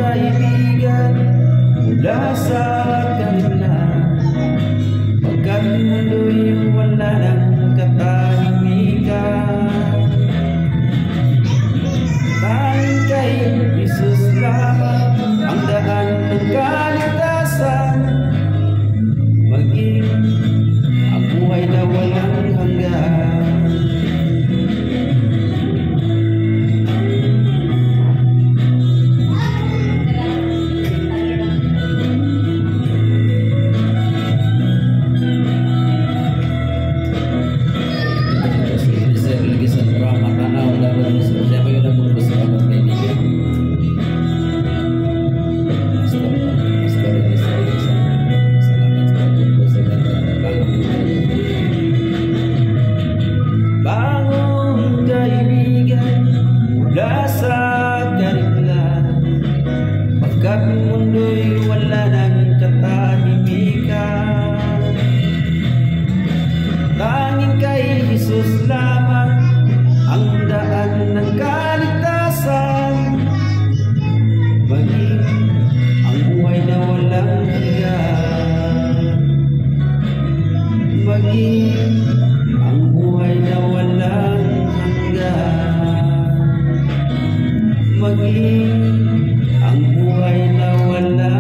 kaibigan mula sa kanila, pagkat mundo'y wala ng katahimikan. Tanging kay Jesus lamang ang daan ng kaligtasan, maging ang buhay na walang hanggan. Mula sa kanila, pagkat mundo'y wala ng katahimikan. Tanging kay Jesus lamang ang daan ng kaligtasan, maging ang buhay na walang hanggan. Maging ang buhay na walang hanggan. Maging ang buhay na wala